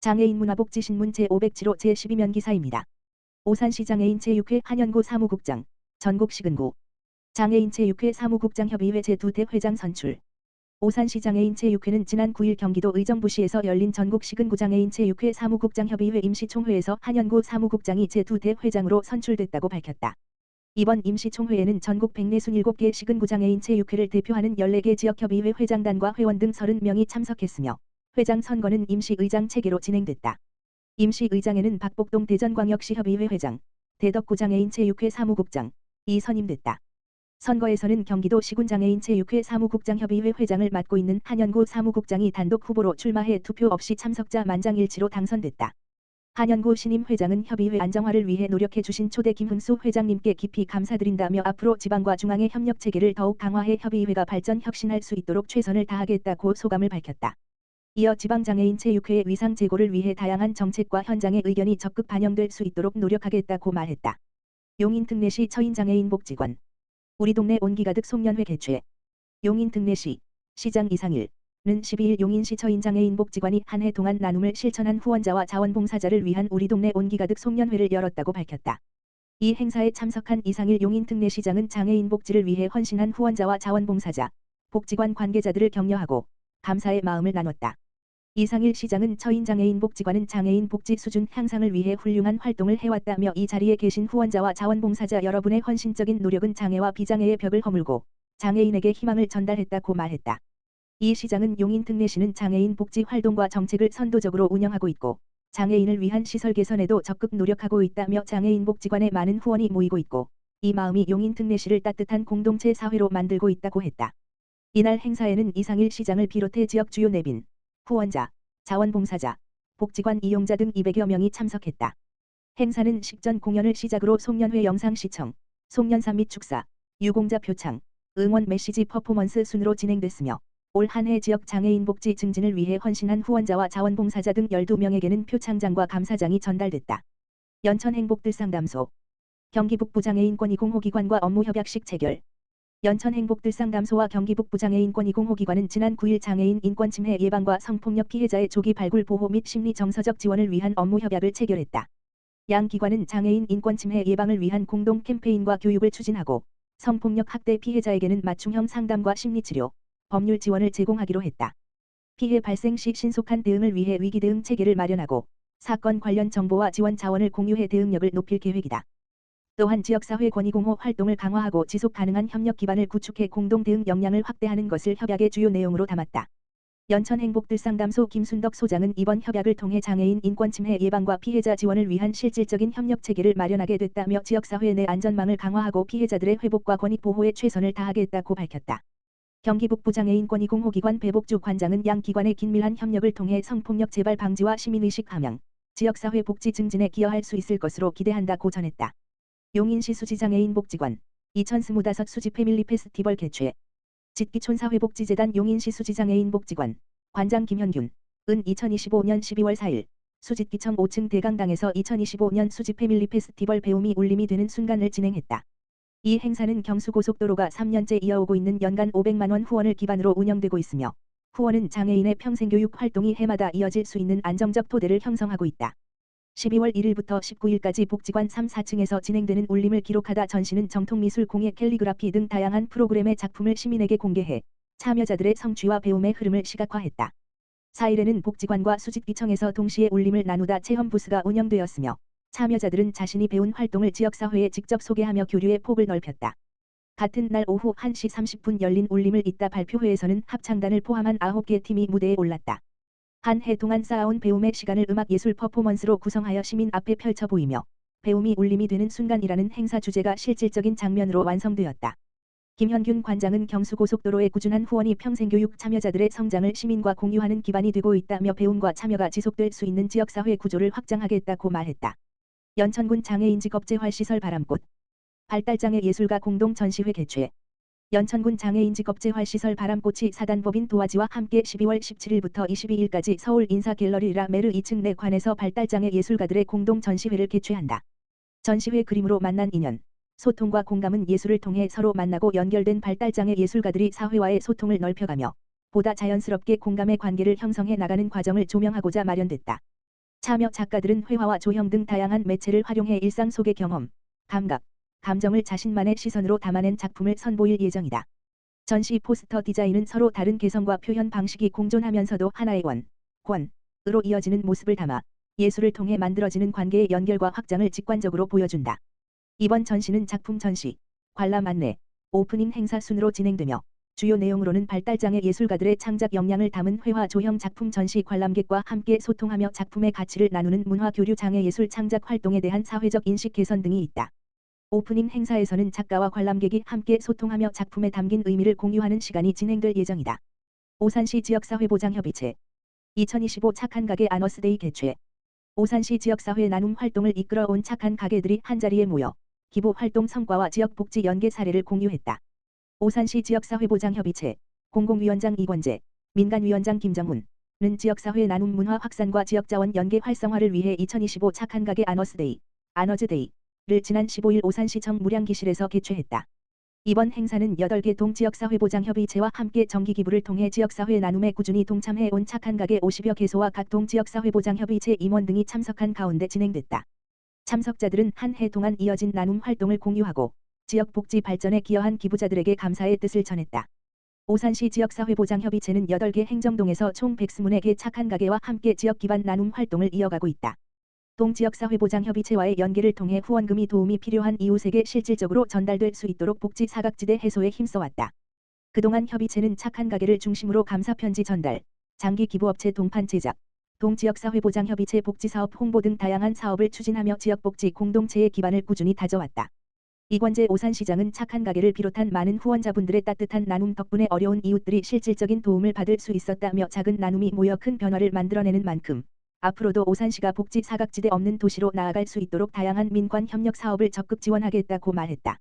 장애인 문화복지신문 제507호 제12면 기사입니다. 오산시 장애인 제6회 한연구 사무국장, 전국시근구 장애인 제6회 사무국장협의회 제2대 회장 선출. 오산시 장애인 제6회는 지난 9일 경기도 의정부시에서 열린 전국시근구 장애인 제6회 사무국장협의회 임시총회에서 한연구 사무국장이 제2대 회장으로 선출됐다고 밝혔다. 이번 임시총회에는 전국 147개 시근구 장애인 제6회를 대표하는 14개 지역협의회 회장단과 회원 등 30명이 참석했으며 회장 선거는 임시의장 체계로 진행됐다. 임시의장에는 박복동 대전광역시 협의회 회장, 대덕구 장애인 제6회 사무국장, 이 선임됐다. 선거에서는 경기도 시군장애인 제6회 사무국장협의회 회장을 맡고 있는 한연구 사무국장이 단독 후보로 출마해 투표 없이 참석자 만장일치로 당선됐다. 한연구 신임 회장은 협의회 안정화를 위해 노력해 주신 초대 김흥수 회장님께 깊이 감사드린다며 앞으로 지방과 중앙의 협력 체계를 더욱 강화해 협의회가 발전 혁신할 수 있도록 최선을 다하겠다고 소감을 밝혔다. 이어 지방장애인 제6회의 위상 제고를 위해 다양한 정책과 현장의 의견이 적극 반영될 수 있도록 노력하겠다고 말했다. 용인특례시 처인장애인 복지관 우리 동네 온기가득 송년회 개최. 용인특례시 시장 이상일은 12일 용인시 처인장애인 복지관이 한 해 동안 나눔을 실천한 후원자와 자원봉사자를 위한 우리 동네 온기가득 송년회를 열었다고 밝혔다. 이 행사에 참석한 이상일 용인특례시장은 장애인 복지를 위해 헌신한 후원자와 자원봉사자, 복지관 관계자들을 격려하고 감사의 마음을 나눴다. 이상일 시장은 처인장애인 복지관은 장애인 복지 수준 향상을 위해 훌륭한 활동을 해왔다며 이 자리에 계신 후원자와 자원봉사자 여러분의 헌신적인 노력은 장애와 비장애의 벽을 허물고 장애인에게 희망을 전달했다고 말했다. 이 시장은 용인특례시는 장애인 복지 활동과 정책을 선도적으로 운영하고 있고 장애인을 위한 시설 개선에도 적극 노력하고 있다며 장애인 복지관에 많은 후원이 모이고 있고 이 마음이 용인특례시를 따뜻한 공동체 사회로 만들고 있다고 했다. 이날 행사에는 이상일 시장을 비롯해 지역 주요 내빈, 후원자, 자원봉사자, 복지관 이용자 등 200여 명이 참석했다. 행사는 식전 공연을 시작으로 송년회 영상 시청, 송년사 및 축사, 유공자 표창, 응원 메시지 퍼포먼스 순으로 진행됐으며 올 한 해 지역 장애인 복지 증진을 위해 헌신한 후원자와 자원봉사자 등 12명에게는 표창장과 감사장이 전달됐다. 연천행복들상담소 경기북부 장애인권 이공호기관과 업무협약식 체결. 연천행복들상담소와 경기북부 장애인권 이공호기관은 지난 9일 장애인 인권 침해 예방과 성폭력 피해자의 조기 발굴 보호 및 심리 정서적 지원을 위한 업무협약을 체결했다. 양 기관은 장애인 인권 침해 예방을 위한 공동 캠페인과 교육을 추진하고 성폭력 학대 피해자에게는 맞춤형 상담과 심리치료, 법률 지원을 제공하기로 했다. 피해 발생 시 신속한 대응을 위해 위기 대응 체계를 마련하고 사건 관련 정보와 지원 자원을 공유해 대응력을 높일 계획이다. 또한 지역사회 권익공호 활동을 강화하고 지속 가능한 협력 기반을 구축해 공동 대응 역량을 확대하는 것을 협약의 주요 내용으로 담았다. 연천행복들상담소 김순덕 소장은 이번 협약을 통해 장애인 인권 침해 예방과 피해자 지원을 위한 실질적인 협력 체계를 마련하게 됐다며 지역사회 내 안전망을 강화하고 피해자들의 회복과 권익 보호에 최선을 다하겠다고 밝혔다. 경기북부 장애인권 이공호기관 배복주 관장은 양 기관의 긴밀한 협력을 통해 성폭력 재발 방지와 시민의식 함양, 지역사회 복지 증진에 기여할 수 있을 것으로 기대한다고 전했다. 용인시 수지장애인 복지관 2025 수지 패밀리 페스티벌 개최. 짓기촌사회복지재단 용인시 수지장애인 복지관 관장 김현균은 2025년 12월 4일 수짓기청 5층 대강당에서 2025년 수지 패밀리 페스티벌 배움이 울림이 되는 순간을 진행했다. 이 행사는 경수고속도로가 3년째 이어오고 있는 연간 500만 원 후원을 기반으로 운영되고 있으며 후원은 장애인의 평생교육 활동이 해마다 이어질 수 있는 안정적 토대를 형성하고 있다. 12월 1일부터 19일까지 복지관 3, 4층에서 진행되는 울림을 기록하다 전시는 정통미술 공예 캘리그라피 등 다양한 프로그램의 작품을 시민에게 공개해 참여자들의 성취와 배움의 흐름을 시각화했다. 4일에는 복지관과 수짓기청에서 동시에 울림을 나누다 체험 부스가 운영되었으며 참여자들은 자신이 배운 활동을 지역사회에 직접 소개하며 교류의 폭을 넓혔다. 같은 날 오후 1시 30분 열린 울림을 잇따 발표회에서는 합창단을 포함한 9개 팀이 무대에 올랐다. 한 해 동안 쌓아온 배움의 시간을 음악예술 퍼포먼스로 구성하여 시민 앞에 펼쳐 보이며 배움이 울림이 되는 순간이라는 행사 주제가 실질적인 장면으로 완성되었다. 김현균 관장은 경수고속도로의 꾸준한 후원이 평생교육 참여자들의 성장을 시민과 공유하는 기반이 되고 있다며 배움과 참여가 지속될 수 있는 지역사회 구조를 확장하겠다고 말했다. 연천군 장애인직업재활시설 바람꽃 발달장애 예술가 공동 전시회 개최. 연천군 장애인직업재활시설 바람꽃이 사단법인 도화지와 함께 12월 17일부터 22일까지 서울 인사갤러리 라메르 2층 내관에서 발달장애 예술가들의 공동 전시회를 개최한다. 전시회 그림으로 만난 인연, 소통과 공감은 예술을 통해 서로 만나고 연결된 발달장애 예술가들이 사회와의 소통을 넓혀가며 보다 자연스럽게 공감의 관계를 형성해 나가는 과정을 조명하고자 마련됐다. 참여 작가들은 회화와 조형 등 다양한 매체를 활용해 일상 속의 경험, 감각, 감정을 자신만의 시선으로 담아낸 작품을 선보일 예정이다. 전시 포스터 디자인은 서로 다른 개성과 표현 방식이 공존하면서도 하나의 권으로 이어지는 모습을 담아 예술을 통해 만들어지는 관계의 연결과 확장을 직관적으로 보여준다. 이번 전시는 작품 전시, 관람 안내, 오프닝 행사 순으로 진행되며 주요 내용으로는 발달장애 예술가들의 창작 역량을 담은 회화 조형 작품 전시, 관람객과 함께 소통하며 작품의 가치를 나누는 문화교류 장애 예술 창작 활동에 대한 사회적 인식 개선 등이 있다. 오프닝 행사에서는 작가와 관람객이 함께 소통하며 작품에 담긴 의미를 공유하는 시간이 진행될 예정이다. 오산시 지역사회보장협의체 2025 착한 가게 아너스데이 개최. 오산시 지역사회 나눔 활동을 이끌어온 착한 가게들이 한자리에 모여 기부 활동 성과와 지역 복지 연계 사례를 공유했다. 오산시 지역사회보장협의체 공공위원장 이권재, 민간위원장 김정훈은 지역사회 나눔 문화 확산과 지역자원 연계 활성화를 위해 2025 착한 가게 아너스데이, 아너즈데이를 지난 15일 오산시청 무량기실에서 개최했다. 이번 행사는 8개 동지역사회보장협의체와 함께 정기기부를 통해 지역사회 나눔에 꾸준히 동참해온 착한 가게 50여 개소와 각 동지역사회보장협의체 임원 등이 참석한 가운데 진행됐다. 참석자들은 한 해 동안 이어진 나눔 활동을 공유하고 지역 복지 발전에 기여한 기부자들에게 감사의 뜻을 전했다. 오산시 지역사회보장협의체는 8개 행정동에서 총 124개 착한 가게와 함께 지역 기반 나눔 활동을 이어가고 있다. 동지역사회보장협의체와의 연계를 통해 후원금이 도움이 필요한 이웃에게 실질적으로 전달될 수 있도록 복지 사각지대 해소에 힘써왔다. 그동안 협의체는 착한 가게를 중심으로 감사편지 전달, 장기 기부업체 동판 제작, 동지역사회보장협의체 복지사업 홍보 등 다양한 사업을 추진하며 지역복지 공동체의 기반을 꾸준히 다져왔다. 이권재 오산시장은 착한 가게를 비롯한 많은 후원자분들의 따뜻한 나눔 덕분에 어려운 이웃들이 실질적인 도움을 받을 수 있었다며 작은 나눔이 모여 큰 변화를 만들어내는 만큼 앞으로도 오산시가 복지 사각지대 없는 도시로 나아갈 수 있도록 다양한 민관 협력 사업을 적극 지원하겠다고 말했다.